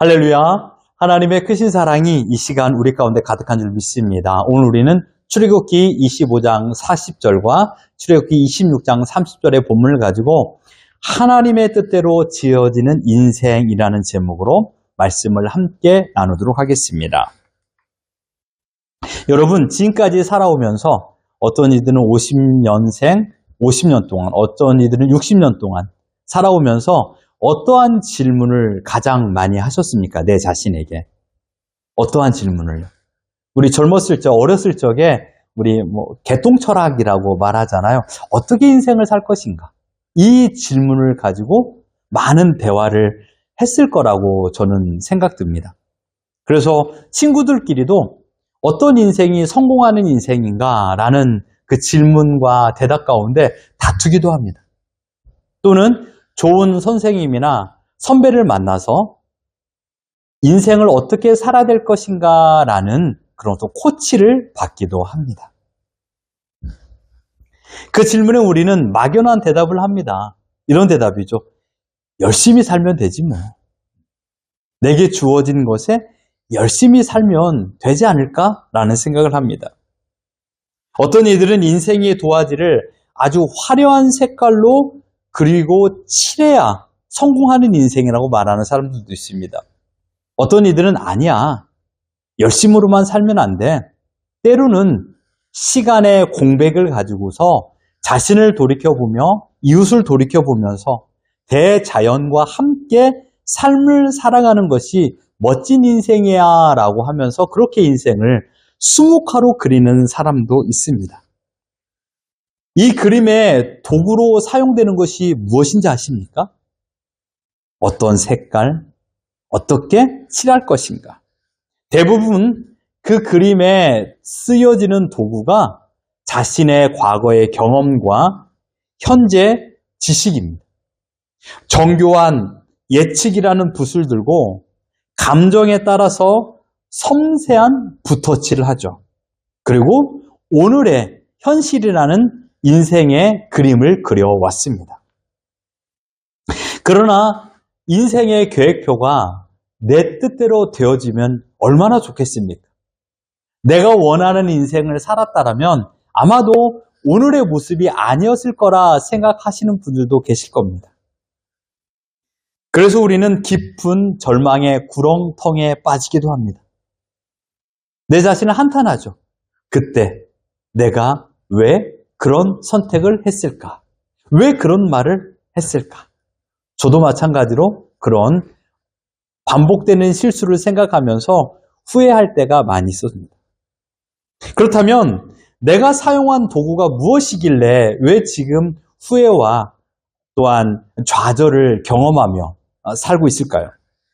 할렐루야. 하나님의 크신 사랑이 이 시간 우리 가운데 가득한 줄 믿습니다. 오늘 우리는 출애굽기 25장 40절과 출애굽기 26장 30절의 본문을 가지고 하나님의 뜻대로 지어지는 인생이라는 제목으로 말씀을 함께 나누도록 하겠습니다. 여러분, 지금까지 살아오면서 어떤 이들은 50년 동안, 어떤 이들은 60년 동안 살아오면서 어떠한 질문을 가장 많이 하셨습니까? 내 자신에게. 어떠한 질문을요? 우리 젊었을 적, 어렸을 적에 우리 개똥철학이라고 말하잖아요. 어떻게 인생을 살 것인가? 이 질문을 가지고 많은 대화를 했을 거라고 저는 생각됩니다. 그래서 친구들끼리도 어떤 인생이 성공하는 인생인가라는 그 질문과 대답 가운데 다투기도 합니다. 또는 좋은 선생님이나 선배를 만나서 인생을 어떻게 살아야 될 것인가라는 그런 또 코치를 받기도 합니다. 그 질문에 우리는 막연한 대답을 합니다. 이런 대답이죠. 열심히 살면 되지 뭐. 내게 주어진 것에 열심히 살면 되지 않을까라는 생각을 합니다. 어떤 이들은 인생의 도화지를 아주 화려한 색깔로 그리고 칠해야 성공하는 인생이라고 말하는 사람들도 있습니다. 어떤 이들은 아니야. 열심으로만 살면 안 돼. 때로는 시간의 공백을 가지고서 자신을 돌이켜보며 이웃을 돌이켜보면서 대자연과 함께 삶을 살아가는 것이 멋진 인생이야 라고 하면서 그렇게 인생을 수묵화로 그리는 사람도 있습니다. 이 그림의 도구로 사용되는 것이 무엇인지 아십니까? 어떤 색깔, 어떻게 칠할 것인가. 대부분 그 그림에 쓰여지는 도구가 자신의 과거의 경험과 현재 지식입니다. 정교한 예측이라는 붓을 들고 감정에 따라서 섬세한 붓터치를 하죠. 그리고 오늘의 현실이라는 인생의 그림을 그려왔습니다. 그러나 인생의 계획표가 내 뜻대로 되어지면 얼마나 좋겠습니까? 내가 원하는 인생을 살았다면 아마도 오늘의 모습이 아니었을 거라 생각하시는 분들도 계실 겁니다. 그래서 우리는 깊은 절망의 구렁텅이에 빠지기도 합니다. 내 자신을 한탄하죠. 그때 내가 왜 그런 선택을 했을까? 왜 그런 말을 했을까? 저도 마찬가지로 그런 반복되는 실수를 생각하면서 후회할 때가 많이 있었습니다. 그렇다면 내가 사용한 도구가 무엇이길래 왜 지금 후회와 또한 좌절을 경험하며 살고 있을까요?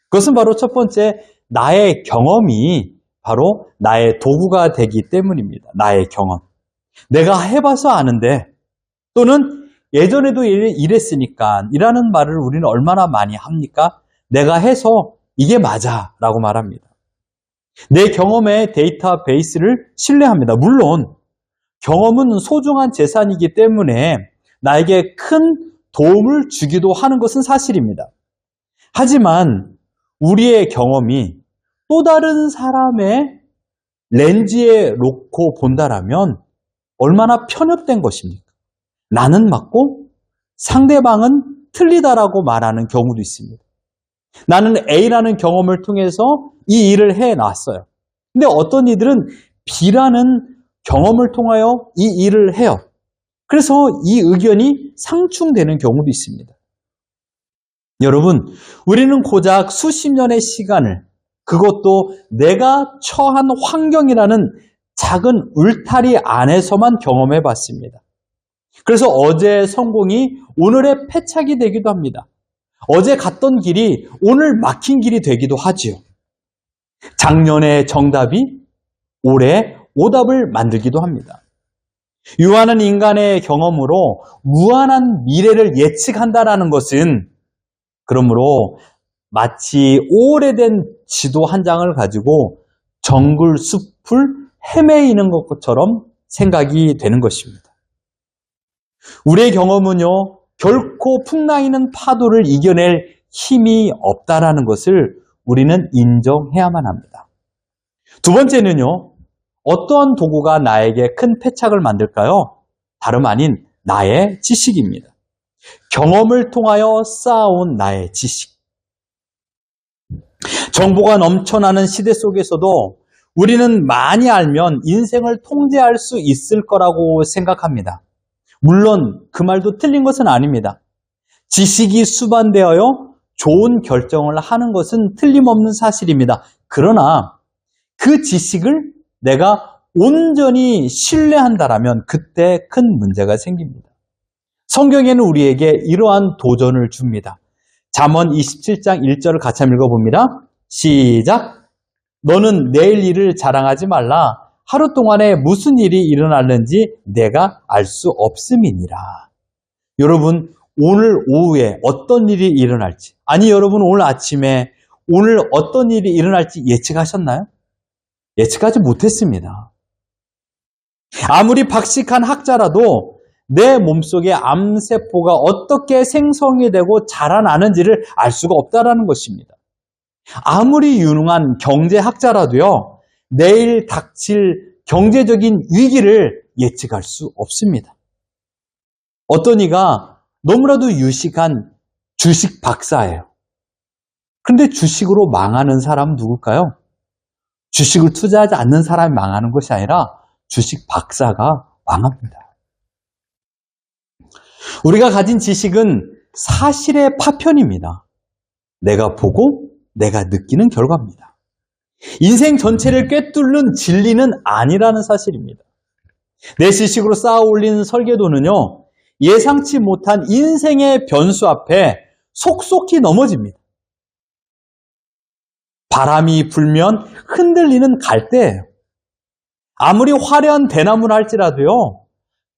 그것은 바로 첫 번째, 나의 경험이 바로 나의 도구가 되기 때문입니다. 나의 경험. 내가 해봐서 아는데 또는 예전에도 이랬으니까 이라는 말을 우리는 얼마나 많이 합니까? 내가 해서 이게 맞아 라고 말합니다. 내 경험의 데이터베이스를 신뢰합니다. 물론 경험은 소중한 재산이기 때문에 나에게 큰 도움을 주기도 하는 것은 사실입니다. 하지만 우리의 경험이 또 다른 사람의 렌즈에 놓고 본다라면 얼마나 편협된 것입니까? 나는 맞고 상대방은 틀리다라고 말하는 경우도 있습니다. 나는 A라는 경험을 통해서 이 일을 해놨어요. 근데 어떤 이들은 B라는 경험을 통하여 이 일을 해요. 그래서 이 의견이 상충되는 경우도 있습니다. 여러분, 우리는 고작 수십 년의 시간을, 그것도 내가 처한 환경이라는 작은 울타리 안에서만 경험해 봤습니다. 그래서 어제의 성공이 오늘의 패착이 되기도 합니다. 어제 갔던 길이 오늘 막힌 길이 되기도 하지요. 작년의 정답이 올해 오답을 만들기도 합니다. 유한한 인간의 경험으로 무한한 미래를 예측한다라는 것은 그러므로 마치 오래된 지도 한 장을 가지고 정글 숲을 헤매이는 것처럼 생각이 되는 것입니다. 우리의 경험은요, 결코 풍랑이는 파도를 이겨낼 힘이 없다라는 것을 우리는 인정해야만 합니다. 두 번째는요, 어떠한 도구가 나에게 큰 패착을 만들까요? 다름 아닌 나의 지식입니다. 경험을 통하여 쌓아온 나의 지식. 정보가 넘쳐나는 시대 속에서도 우리는 많이 알면 인생을 통제할 수 있을 거라고 생각합니다. 물론 그 말도 틀린 것은 아닙니다. 지식이 수반되어 좋은 결정을 하는 것은 틀림없는 사실입니다. 그러나 그 지식을 내가 온전히 신뢰한다라면 그때 큰 문제가 생깁니다. 성경에는 우리에게 이러한 도전을 줍니다. 잠언 27장 1절을 같이 한번 읽어봅니다. 시작! 너는 내일 일을 자랑하지 말라. 하루 동안에 무슨 일이 일어날는지 내가 알 수 없음이니라. 여러분, 오늘 오후에 어떤 일이 일어날지, 아니 여러분 오늘 아침에 오늘 어떤 일이 일어날지 예측하셨나요? 예측하지 못했습니다. 아무리 박식한 학자라도 내 몸속에 암세포가 어떻게 생성이 되고 자라나는지를 알 수가 없다는 것입니다. 아무리 유능한 경제학자라도요, 내일 닥칠 경제적인 위기를 예측할 수 없습니다. 어떤 이가 너무나도 유식한 주식 박사예요. 그런데 주식으로 망하는 사람은 누굴까요? 주식을 투자하지 않는 사람이 망하는 것이 아니라 주식 박사가 망합니다. 우리가 가진 지식은 사실의 파편입니다. 내가 보고 내가 느끼는 결과입니다. 인생 전체를 꿰뚫는 진리는 아니라는 사실입니다. 내 지식으로 쌓아 올린 설계도는요, 예상치 못한 인생의 변수 앞에 속속히 넘어집니다. 바람이 불면 흔들리는 갈대예요. 아무리 화려한 대나무를 할지라도요,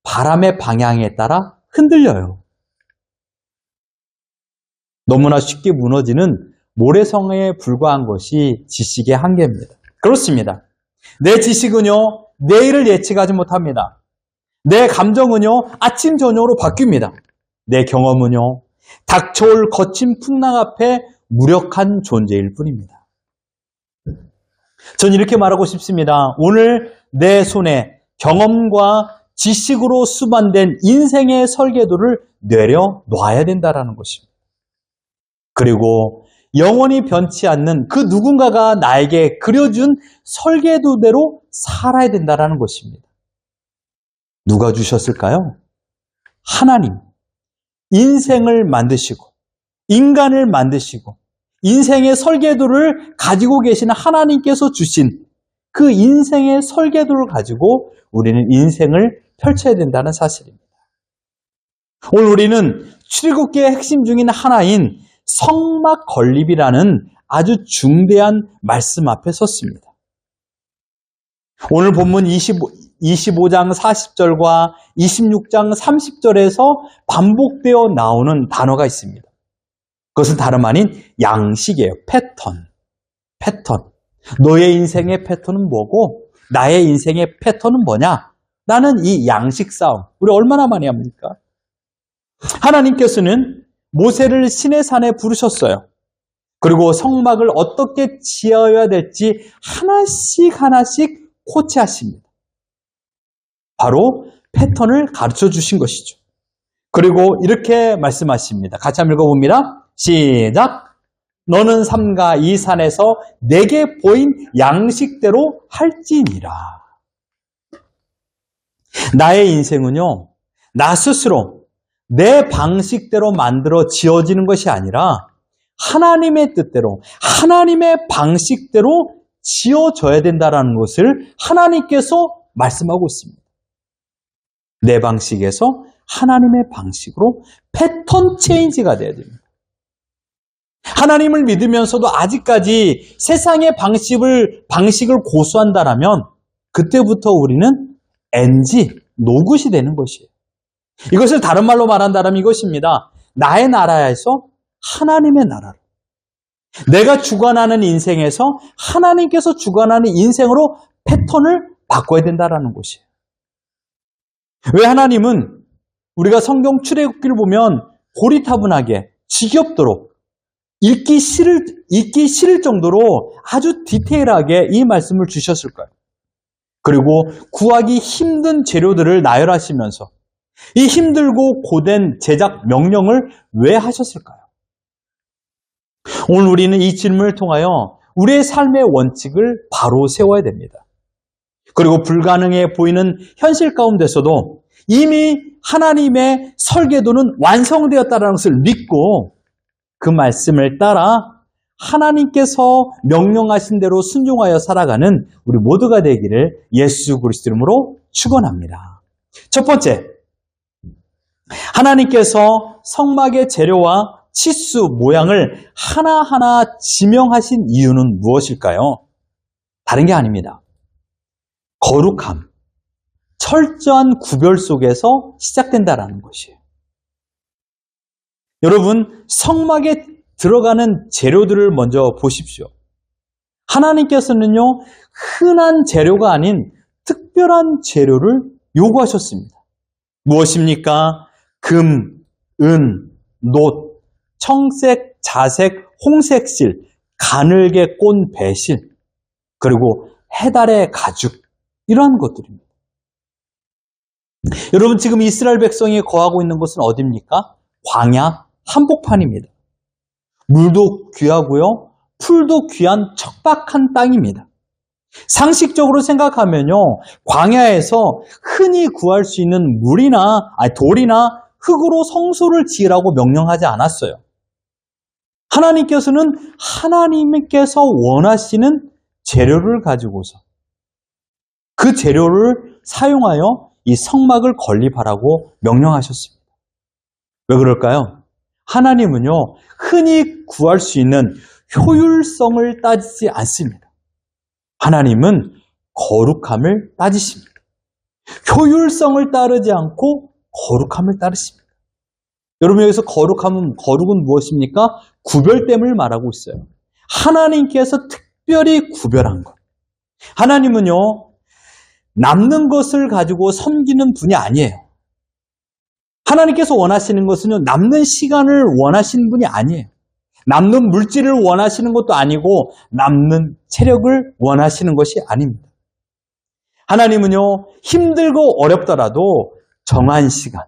바람의 방향에 따라 흔들려요. 너무나 쉽게 무너지는 모래성에 불과한 것이 지식의 한계입니다. 그렇습니다. 내 지식은요, 내일을 예측하지 못합니다. 내 감정은요, 아침 저녁으로 바뀝니다. 내 경험은요, 닥쳐올 거친 풍랑 앞에 무력한 존재일 뿐입니다. 전 이렇게 말하고 싶습니다. 오늘 내 손에 경험과 지식으로 수반된 인생의 설계도를 내려놔야 된다는 것입니다. 그리고 영원히 변치 않는 그 누군가가 나에게 그려준 설계도대로 살아야 된다는 것입니다. 누가 주셨을까요? 하나님. 인생을 만드시고 인간을 만드시고 인생의 설계도를 가지고 계신 하나님께서 주신 그 인생의 설계도를 가지고 우리는 인생을 펼쳐야 된다는 사실입니다. 오늘 우리는 출애굽기의 핵심 중인 하나인 성막 건립이라는 아주 중대한 말씀 앞에 섰습니다. 오늘 본문 25장 40절과 26장 30절에서 반복되어 나오는 단어가 있습니다. 그것은 다름 아닌 양식이에요. 패턴. 너의 인생의 패턴은 뭐고 나의 인생의 패턴은 뭐냐? 나는 이 양식 싸움. 우리 얼마나 많이 합니까? 하나님께서는 모세를 시내 산에 부르셨어요. 그리고 성막을 어떻게 지어야 될지 하나씩 코치하십니다. 바로 패턴을 가르쳐 주신 것이죠. 그리고 이렇게 말씀하십니다. 같이 한번 읽어봅니다. 시작! 너는 삼가 이 산에서 내게 보인 양식대로 할지니라. 나의 인생은요, 나 스스로 내 방식대로 만들어 지어지는 것이 아니라 하나님의 뜻대로, 하나님의 방식대로 지어져야 된다는 것을 하나님께서 말씀하고 있습니다. 내 방식에서 하나님의 방식으로 패턴 체인지가 돼야 됩니다. 하나님을 믿으면서도 아직까지 세상의 방식을 고수한다라면 그때부터 우리는 NG, 노굿이 되는 것이에요. 이것을 다른 말로 말한다면 이것입니다. 나의 나라에서 하나님의 나라로. 내가 주관하는 인생에서 하나님께서 주관하는 인생으로 패턴을 바꿔야 된다는 것이에요. 왜 하나님은 우리가 성경 출애굽기를 보면 고리타분하게 지겹도록 읽기 싫을 정도로 아주 디테일하게 이 말씀을 주셨을 거예요. 그리고 구하기 힘든 재료들을 나열하시면서 이 힘들고 고된 제작 명령을 왜 하셨을까요? 오늘 우리는 이 질문을 통하여 우리의 삶의 원칙을 바로 세워야 됩니다. 그리고 불가능해 보이는 현실 가운데서도 이미 하나님의 설계도는 완성되었다는 것을 믿고 그 말씀을 따라 하나님께서 명령하신 대로 순종하여 살아가는 우리 모두가 되기를 예수 그리스도 이름으로 축원합니다. 첫 번째, 하나님께서 성막의 재료와 치수, 모양을 하나하나 지명하신 이유는 무엇일까요? 다른 게 아닙니다. 거룩함, 철저한 구별 속에서 시작된다라는 것이에요. 여러분, 성막에 들어가는 재료들을 먼저 보십시오. 하나님께서는요, 흔한 재료가 아닌 특별한 재료를 요구하셨습니다. 무엇입니까? 금, 은, 놋, 청색, 자색, 홍색실, 가늘게 꼰 배실, 그리고 해달의 가죽, 이러한 것들입니다. 여러분, 지금 이스라엘 백성이 거하고 있는 곳은 어디입니까? 광야 한복판입니다. 물도 귀하고요, 풀도 귀한 척박한 땅입니다. 상식적으로 생각하면요, 광야에서 흔히 구할 수 있는 돌이나 흙으로 성소를 지으라고 명령하지 않았어요. 하나님께서 원하시는 재료를 가지고서 그 재료를 사용하여 이 성막을 건립하라고 명령하셨습니다. 왜 그럴까요? 하나님은요, 흔히 구할 수 있는 효율성을 따지지 않습니다. 하나님은 거룩함을 따지십니다. 효율성을 따르지 않고 거룩함을 따르십니다. 여러분, 여기서 거룩은 무엇입니까? 구별됨을 말하고 있어요. 하나님께서 특별히 구별한 것. 하나님은요, 남는 것을 가지고 섬기는 분이 아니에요. 하나님께서 원하시는 것은요, 남는 시간을 원하시는 분이 아니에요. 남는 물질을 원하시는 것도 아니고 남는 체력을 원하시는 것이 아닙니다. 하나님은요, 힘들고 어렵더라도 정한 시간,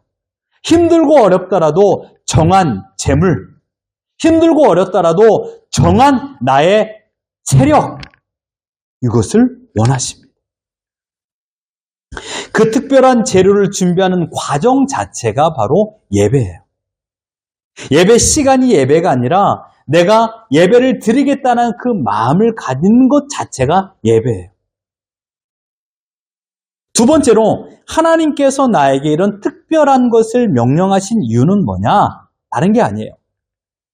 힘들고 어렵더라도 정한 재물, 힘들고 어렵더라도 정한 나의 체력, 이것을 원하십니다. 그 특별한 재료를 준비하는 과정 자체가 바로 예배예요. 예배 시간이 예배가 아니라 내가 예배를 드리겠다는 그 마음을 가지는 것 자체가 예배예요. 두 번째로, 하나님께서 나에게 이런 특별한 것을 명령하신 이유는 뭐냐? 다른 게 아니에요.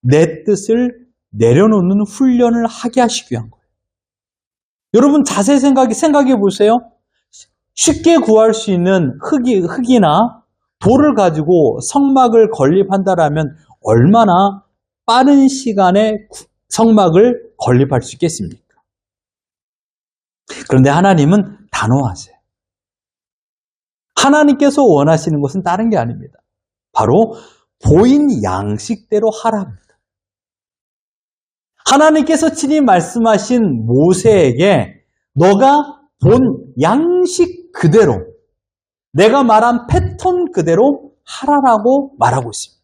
내 뜻을 내려놓는 훈련을 하게 하시기 위한 거예요. 여러분, 자세히 생각해 보세요. 쉽게 구할 수 있는 흙이나 돌을 가지고 성막을 건립한다라면 얼마나 빠른 시간에 성막을 건립할 수 있겠습니까? 그런데 하나님은 단호하세요. 하나님께서 원하시는 것은 다른 게 아닙니다. 바로 보인 양식대로 하랍니다. 하나님께서 친히 말씀하신 모세에게 너가 본 양식 그대로, 내가 말한 패턴 그대로 하라라고 말하고 있습니다.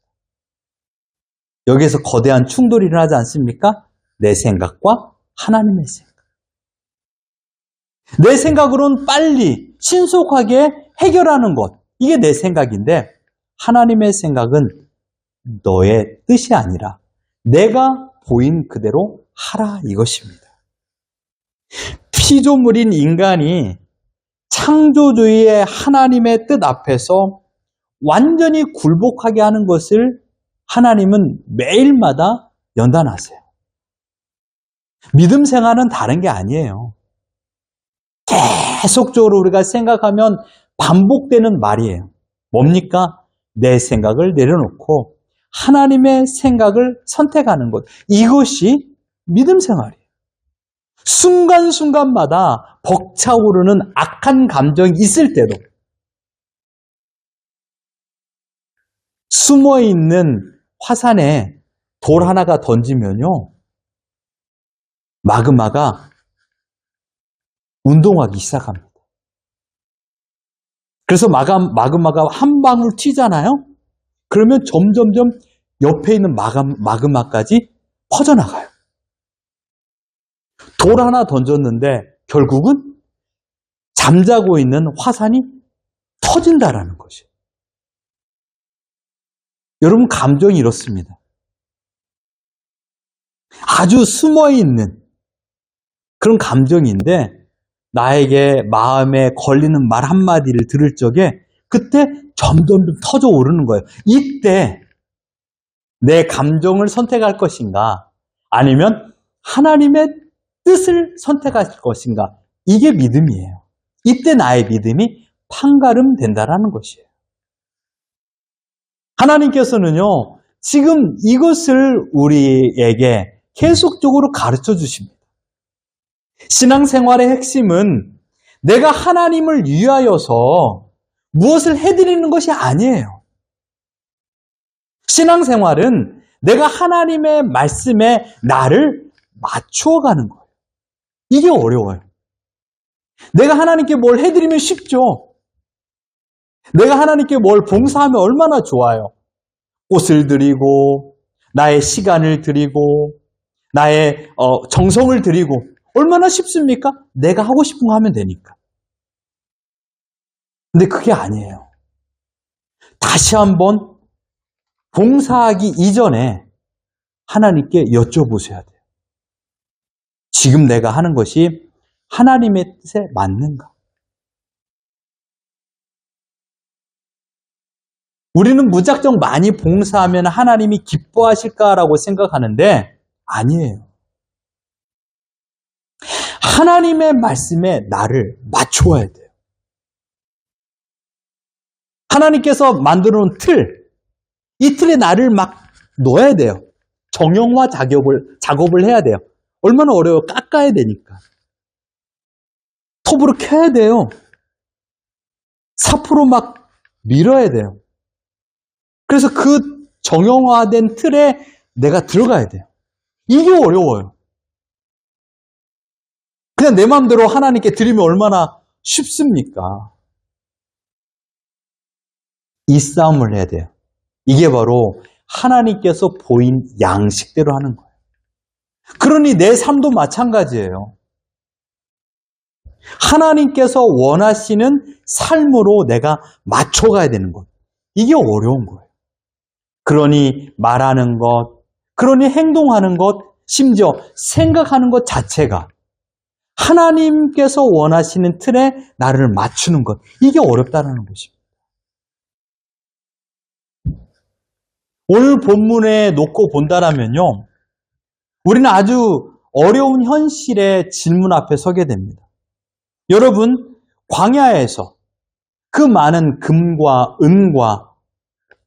여기에서 거대한 충돌이 일어나지 않습니까? 내 생각과 하나님의 생각. 내 생각으로는 빨리, 신속하게 해결하는 것, 이게 내 생각인데 하나님의 생각은 너의 뜻이 아니라 내가 보인 그대로 하라, 이것입니다. 피조물인 인간이 창조주의 하나님의 뜻 앞에서 완전히 굴복하게 하는 것을 하나님은 매일마다 연단하세요. 믿음 생활은 다른 게 아니에요. 계속적으로 우리가 생각하면 반복되는 말이에요. 뭡니까? 내 생각을 내려놓고 하나님의 생각을 선택하는 것. 이것이 믿음 생활이에요. 순간순간마다 벅차오르는 악한 감정이 있을 때도 숨어있는 화산에 돌 하나가 던지면요, 마그마가 운동하기 시작합니다. 그래서 마그마가 한 방울 튀잖아요? 그러면 점점점 옆에 있는 마그마까지 퍼져나가요. 돌 하나 던졌는데 결국은 잠자고 있는 화산이 터진다라는 것이에요. 여러분, 감정이 이렇습니다. 아주 숨어있는 그런 감정인데 나에게 마음에 걸리는 말 한마디를 들을 적에 그때 점점 터져 오르는 거예요. 이때 내 감정을 선택할 것인가 아니면 하나님의 뜻을 선택할 것인가, 이게 믿음이에요. 이때 나의 믿음이 판가름 된다라는 것이에요. 하나님께서는요, 지금 이것을 우리에게 계속적으로 가르쳐 주십니다. 신앙생활의 핵심은 내가 하나님을 위하여서 무엇을 해드리는 것이 아니에요. 신앙생활은 내가 하나님의 말씀에 나를 맞추어가는 거예요. 이게 어려워요. 내가 하나님께 뭘 해드리면 쉽죠. 내가 하나님께 뭘 봉사하면 얼마나 좋아요. 꽃을 드리고 나의 시간을 드리고 나의 정성을 드리고 얼마나 쉽습니까? 내가 하고 싶은 거 하면 되니까. 근데 그게 아니에요. 다시 한번 봉사하기 이전에 하나님께 여쭤보셔야 돼요. 지금 내가 하는 것이 하나님의 뜻에 맞는가? 우리는 무작정 많이 봉사하면 하나님이 기뻐하실까라고 생각하는데 아니에요. 하나님의 말씀에 나를 맞춰야 돼요. 하나님께서 만들어 놓은 틀, 이 틀에 나를 막 넣어야 돼요. 정형화 작업을 해야 돼요. 얼마나 어려워요. 깎아야 되니까. 톱으로 켜야 돼요. 사포로 막 밀어야 돼요. 그래서 그 정형화된 틀에 내가 들어가야 돼요. 이게 어려워요. 그냥 내 마음대로 하나님께 드리면 얼마나 쉽습니까? 이 싸움을 해야 돼요. 이게 바로 하나님께서 보인 양식대로 하는 거예요. 그러니 내 삶도 마찬가지예요. 하나님께서 원하시는 삶으로 내가 맞춰가야 되는 것. 이게 어려운 거예요. 그러니 말하는 것, 그러니 행동하는 것, 심지어 생각하는 것 자체가 하나님께서 원하시는 틀에 나를 맞추는 것. 이게 어렵다는 것입니다. 오늘 본문에 놓고 본다라면요, 우리는 아주 어려운 현실의 질문 앞에 서게 됩니다. 여러분, 광야에서 그 많은 금과 은과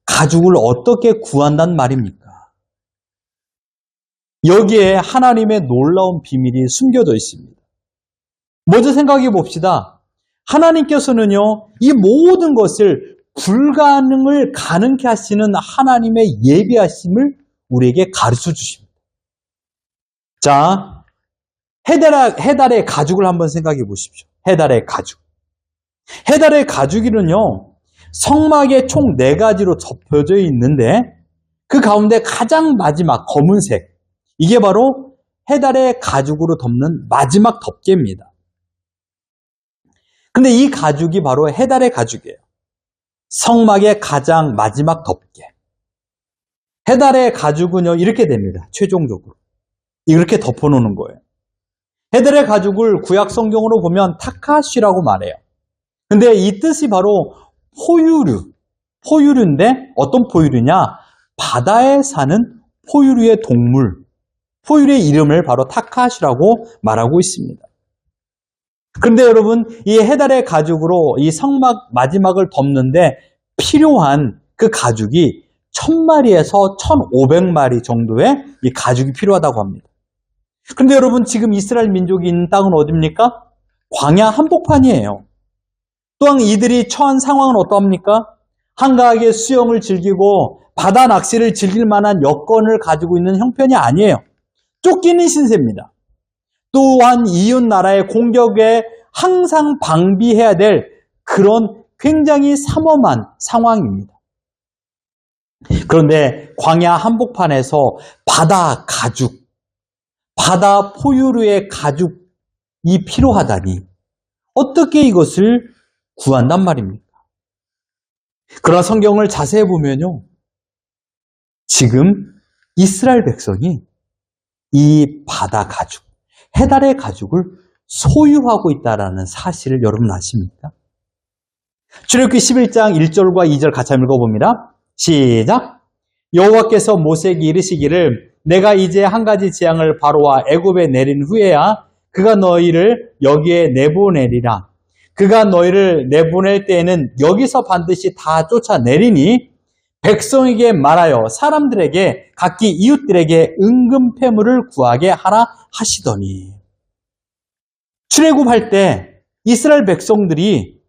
가죽을 어떻게 구한단 말입니까? 여기에 하나님의 놀라운 비밀이 숨겨져 있습니다. 먼저 생각해 봅시다. 하나님께서는요, 이 모든 것을 불가능을 가능케 하시는 하나님의 예비하심을 우리에게 가르쳐 주십니다. 자, 해달의 가죽을 한번 생각해 보십시오. 해달의 가죽. 해달의 가죽이는요, 성막에 총 4가지로 접혀져 있는데 그 가운데 가장 마지막 검은색, 이게 바로 해달의 가죽으로 덮는 마지막 덮개입니다. 근데 이 가죽이 바로 해달의 가죽이에요. 성막의 가장 마지막 덮개. 해달의 가죽은요, 이렇게 됩니다. 최종적으로. 이렇게 덮어놓는 거예요. 해달의 가죽을 구약 성경으로 보면 타카시라고 말해요. 근데 이 뜻이 바로 포유류인데 어떤 포유류냐? 바다에 사는 포유류의 동물, 포유류의 이름을 바로 타카시라고 말하고 있습니다. 그런데 여러분, 이 해달의 가죽으로 이 성막 마지막을 덮는데 필요한 그 가죽이 1000마리에서 1500마리 정도의 이 가죽이 필요하다고 합니다. 그런데 여러분, 지금 이스라엘 민족이 있는 땅은 어디입니까? 광야 한복판이에요. 또한 이들이 처한 상황은 어떠합니까? 한가하게 수영을 즐기고 바다 낚시를 즐길 만한 여건을 가지고 있는 형편이 아니에요. 쫓기는 신세입니다. 또한 이웃 나라의 공격에 항상 방비해야 될 그런 굉장히 삼엄한 상황입니다. 그런데 광야 한복판에서 바다 가죽, 바다 포유류의 가죽이 필요하다니 어떻게 이것을 구한단 말입니까? 그러나 성경을 자세히 보면요, 지금 이스라엘 백성이 이 바다 가죽, 해달의 가죽을 소유하고 있다는 사실을 여러분 아십니까? 출애굽기 11장 1절과 2절 같이 한번 읽어봅니다. 시작! 여호와께서 모세에게 이르시기를 내가 이제 한 가지 재앙을 바로와 애굽에 내린 후에야 그가 너희를 여기에 내보내리라. 그가 너희를 내보낼 때에는 여기서 반드시 다 쫓아내리니 백성에게 말하여 사람들에게 각기 이웃들에게 은금패물을 구하게 하라 하시더니. 출애굽할 때 이스라엘 백성들이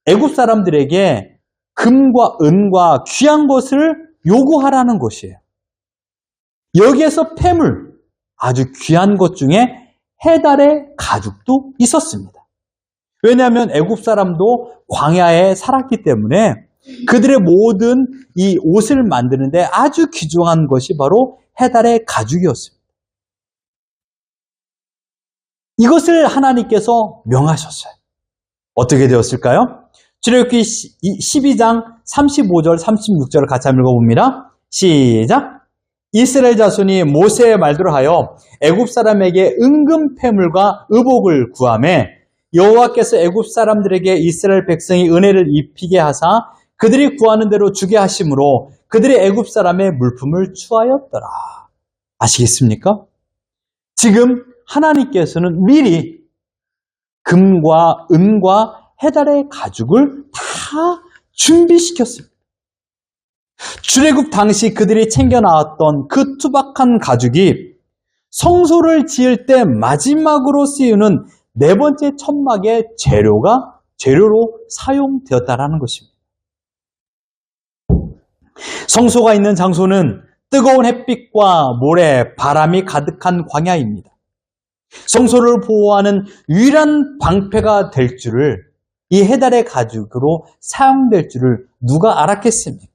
애굽 사람들에게 금과 은과 귀한 것을 요구하라는 것이에요. 여기에서 폐물, 아주 귀한 것 중에 해달의 가죽도 있었습니다. 왜냐하면 애굽 사람도 광야에 살았기 때문에 그들의 모든 이 옷을 만드는데 아주 귀중한 것이 바로 해달의 가죽이었습니다. 이것을 하나님께서 명하셨어요. 어떻게 되었을까요? 출애굽기 12장 35절, 36절을 같이 한번 읽어봅니다. 시작! 이스라엘 자손이 모세의 말대로 하여 애굽 사람에게 은금패물과 의복을 구하매 여호와께서 애굽 사람들에게 이스라엘 백성이 은혜를 입히게 하사 그들이 구하는 대로 주게 하심으로 그들이 애굽 사람의 물품을 취하였더라. 아시겠습니까? 지금 하나님께서는 미리 금과 은과 해달의 가죽을 다 준비시켰습니다. 출애굽 당시 그들이 챙겨 나왔던 그 투박한 가죽이 성소를 지을 때 마지막으로 쓰이는 네 번째 천막의 재료로 사용되었다라는 것입니다. 성소가 있는 장소는 뜨거운 햇빛과 모래, 바람이 가득한 광야입니다. 성소를 보호하는 유일한 방패가 될 줄을 이 해달의 가죽으로 사용될 줄을 누가 알았겠습니까?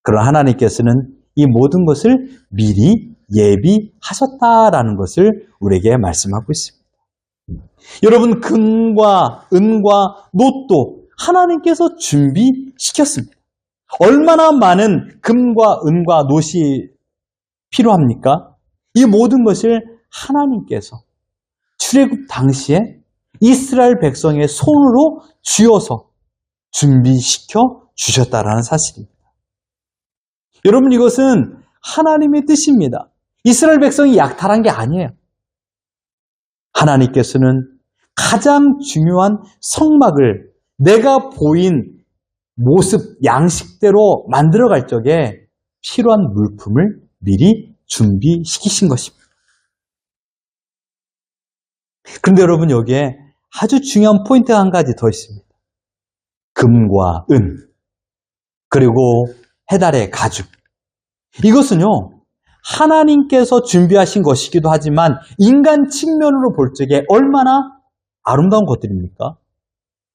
그러나 하나님께서는 이 모든 것을 미리 예비하셨다라는 것을 우리에게 말씀하고 있습니다. 여러분, 금과 은과 놋도 하나님께서 준비시켰습니다. 얼마나 많은 금과 은과 놋이 필요합니까? 이 모든 것을 하나님께서 출애굽 당시에 이스라엘 백성의 손으로 쥐어서 준비시켜 주셨다라는 사실입니다. 여러분, 이것은 하나님의 뜻입니다. 이스라엘 백성이 약탈한 게 아니에요. 하나님께서는 가장 중요한 성막을 내가 보인 모습, 양식대로 만들어갈 적에 필요한 물품을 미리 준비시키신 것입니다. 그런데 여러분, 여기에 아주 중요한 포인트가 한 가지 더 있습니다. 금과 은, 그리고 해달의 가죽. 이것은요, 하나님께서 준비하신 것이기도 하지만 인간 측면으로 볼 적에 얼마나 아름다운 것들입니까?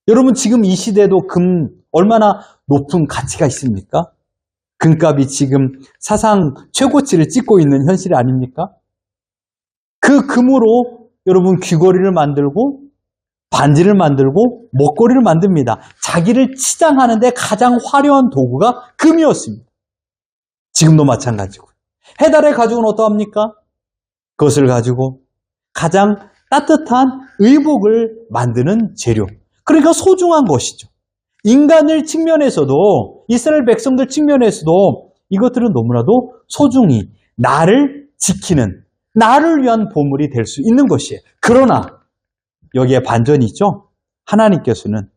여러분, 지금 이 시대에도 금 얼마나 높은 가치가 있습니까? 금값이 지금 사상 최고치를 찍고 있는 현실이 아닙니까? 그 금으로 여러분 귀걸이를 만들고 반지를 만들고 목걸이를 만듭니다. 자기를 치장하는데 가장 화려한 도구가 금이었습니다. 지금도 마찬가지고. 해달의 가죽은 어떠합니까? 그것을 가지고 가장 따뜻한 의복을 만드는 재료. 그러니까 소중한 것이죠. 인간을 측면에서도, 이스라엘 백성들 측면에서도 이것들은 너무나도 소중히 나를 지키는, 나를 위한 보물이 될 수 있는 것이에요. 그러나 여기에 반전이 있죠. 하나님께서는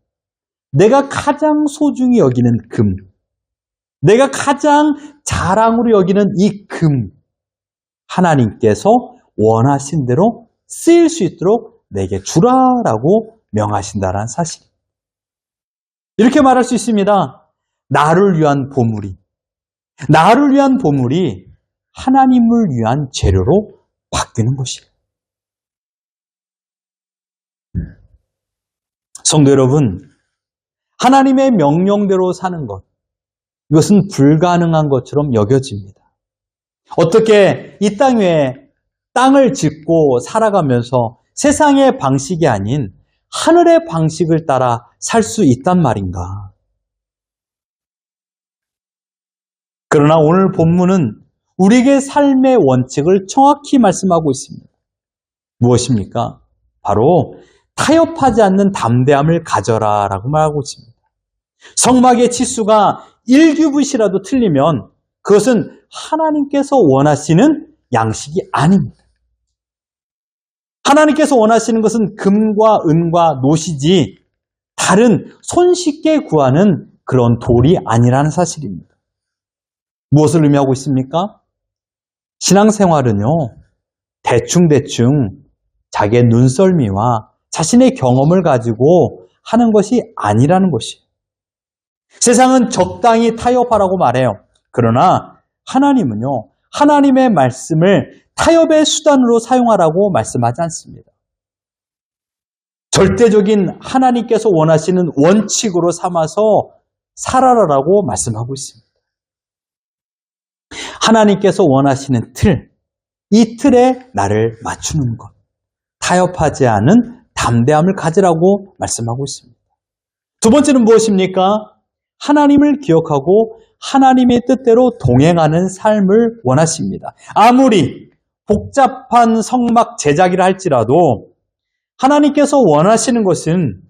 내가 가장 소중히 여기는 금, 내가 가장 자랑으로 여기는 이 금, 하나님께서 원하신 대로 쓰일 수 있도록 내게 주라라고 명하신다는 사실. 이렇게 말할 수 있습니다. 나를 위한 보물이, 나를 위한 보물이 하나님을 위한 재료로 바뀌는 것이에요. 성도 여러분, 하나님의 명령대로 사는 것, 이것은 불가능한 것처럼 여겨집니다. 어떻게 이 땅 위에 땅을 짓고 살아가면서 세상의 방식이 아닌 하늘의 방식을 따라 살 수 있단 말인가? 그러나 오늘 본문은 우리에게 삶의 원칙을 정확히 말씀하고 있습니다. 무엇입니까? 바로 타협하지 않는 담대함을 가져라 라고 말하고 있습니다. 성막의 치수가 1규빗이라도 틀리면 그것은 하나님께서 원하시는 양식이 아닙니다. 하나님께서 원하시는 것은 금과 은과 노시지 다른 손쉽게 구하는 그런 돌이 아니라는 사실입니다. 무엇을 의미하고 있습니까? 신앙생활은요, 대충대충 자기의 눈썰미와 자신의 경험을 가지고 하는 것이 아니라는 것이에요. 세상은 적당히 타협하라고 말해요. 그러나 하나님은요, 하나님의 말씀을 타협의 수단으로 사용하라고 말씀하지 않습니다. 절대적인 하나님께서 원하시는 원칙으로 삼아서 살아라라고 말씀하고 있습니다. 하나님께서 원하시는 틀, 이 틀에 나를 맞추는 것, 타협하지 않은 담대함을 가지라고 말씀하고 있습니다. 두 번째는 무엇입니까? 하나님을 기억하고 하나님의 뜻대로 동행하는 삶을 원하십니다. 아무리 복잡한 성막 제작이라 할지라도 하나님께서 원하시는 것은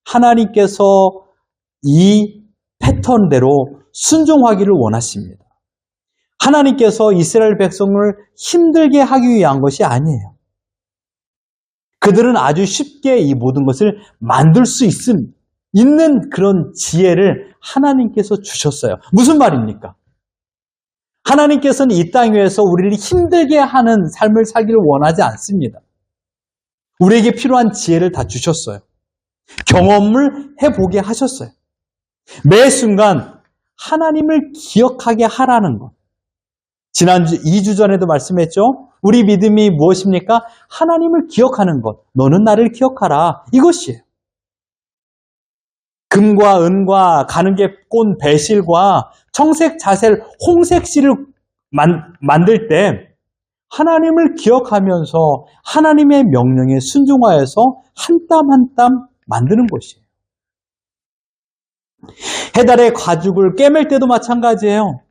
하나님께서 이 패턴대로 순종하기를 원하십니다. 하나님께서 이스라엘 백성을 힘들게 하기 위한 것이 아니에요. 그들은 아주 쉽게 이 모든 것을 만들 수 있는 그런 지혜를 하나님께서 주셨어요. 무슨 말입니까? 하나님께서는 이 땅 위에서 우리를 힘들게 하는 삶을 살기를 원하지 않습니다. 우리에게 필요한 지혜를 다 주셨어요. 경험을 해보게 하셨어요. 매 순간 하나님을 기억하게 하라는 것. 지난주 2주 전에도 말씀했죠. 우리 믿음이 무엇입니까? 하나님을 기억하는 것. 너는 나를 기억하라. 이것이에요. 금과 은과 가는게 꼰 배실과 청색 자셀 홍색실을 만들 때 하나님을 기억하면서 하나님의 명령에 순종하여서 한 땀 한 땀 만드는 것이에요. 해달의 가죽을 꿰맬 때도 마찬가지예요.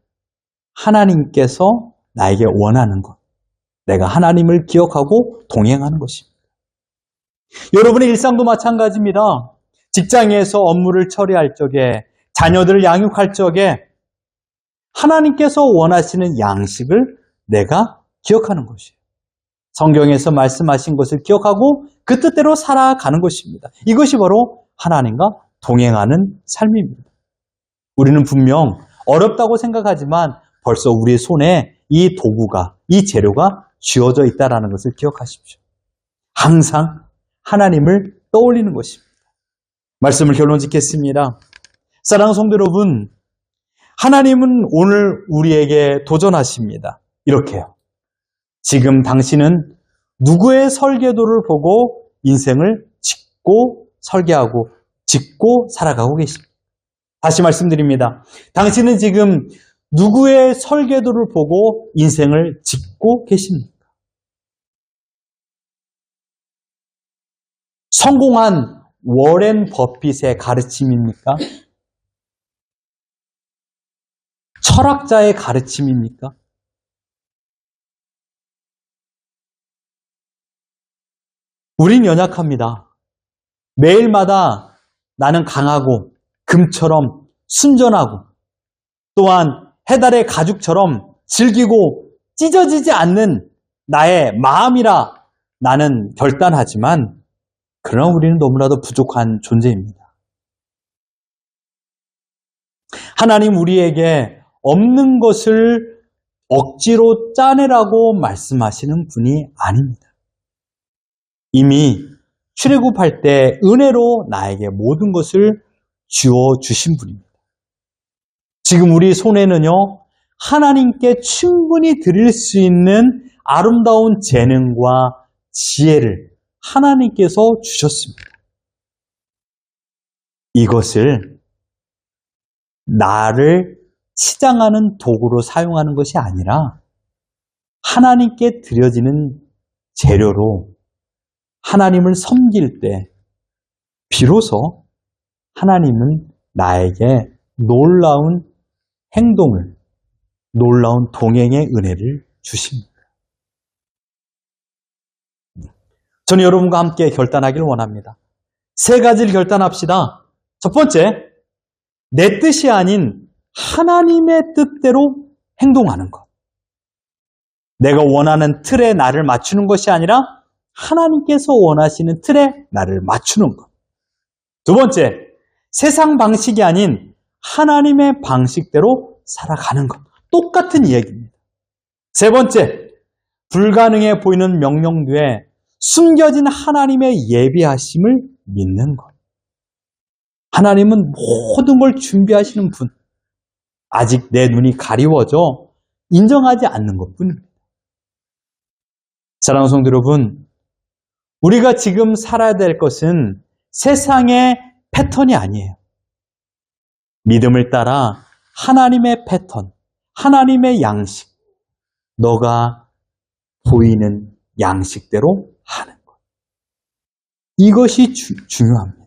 하나님께서 나에게 원하는 것, 내가 하나님을 기억하고 동행하는 것입니다. 여러분의 일상도 마찬가지입니다. 직장에서 업무를 처리할 적에, 자녀들을 양육할 적에 하나님께서 원하시는 양식을 내가 기억하는 것이에요. 성경에서 말씀하신 것을 기억하고 그 뜻대로 살아가는 것입니다. 이것이 바로 하나님과 동행하는 삶입니다. 우리는 분명 어렵다고 생각하지만 벌써 우리의 손에 이 도구가, 이 재료가 쥐어져 있다는 것을 기억하십시오. 항상 하나님을 떠올리는 것입니다. 말씀을 결론 짓겠습니다. 사랑하는 성도 여러분, 하나님은 오늘 우리에게 도전하십니다. 이렇게요. 지금 당신은 누구의 설계도를 보고 인생을 짓고 설계하고 짓고 살아가고 계십니다. 다시 말씀드립니다. 당신은 지금 누구의 설계도를 보고 인생을 짓고 계십니까? 성공한 워렌 버핏의 가르침입니까? 철학자의 가르침입니까? 우린 연약합니다. 매일마다 나는 강하고 금처럼 순전하고 또한 해달의 가죽처럼 질기고 찢어지지 않는 나의 마음이라 나는 결단하지만 그러나 우리는 너무나도 부족한 존재입니다. 하나님 우리에게 없는 것을 억지로 짜내라고 말씀하시는 분이 아닙니다. 이미 출애굽할 때 은혜로 나에게 모든 것을 주어 주신 분입니다. 지금 우리 손에는요, 하나님께 충분히 드릴 수 있는 아름다운 재능과 지혜를 하나님께서 주셨습니다. 이것을 나를 치장하는 도구로 사용하는 것이 아니라 하나님께 드려지는 재료로 하나님을 섬길 때 비로소 하나님은 나에게 놀라운 행동을, 놀라운 동행의 은혜를 주십니다. 저는 여러분과 함께 결단하기를 원합니다. 세 가지를 결단합시다. 첫 번째, 내 뜻이 아닌 하나님의 뜻대로 행동하는 것. 내가 원하는 틀에 나를 맞추는 것이 아니라 하나님께서 원하시는 틀에 나를 맞추는 것. 두 번째, 세상 방식이 아닌 하나님의 방식대로 살아가는 것. 똑같은 이야기입니다. 세 번째, 불가능해 보이는 명령 뒤에 숨겨진 하나님의 예비하심을 믿는 것. 하나님은 모든 걸 준비하시는 분. 아직 내 눈이 가리워져 인정하지 않는 것뿐입니다. 사랑하는 성도 여러분, 우리가 지금 살아야 될 것은 세상의 패턴이 아니에요. 믿음을 따라 하나님의 패턴, 하나님의 양식, 너가 보이는 양식대로 하는 것. 이것이 중요합니다.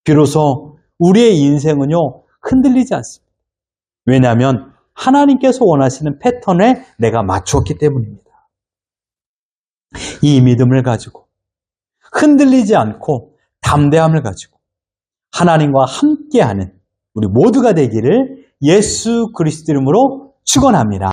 비로소 우리의 인생은요, 흔들리지 않습니다. 왜냐하면 하나님께서 원하시는 패턴에 내가 맞추었기 때문입니다. 이 믿음을 가지고 흔들리지 않고 담대함을 가지고 하나님과 함께하는 우리 모두가 되기를 예수 그리스도 이름으로 축원합니다.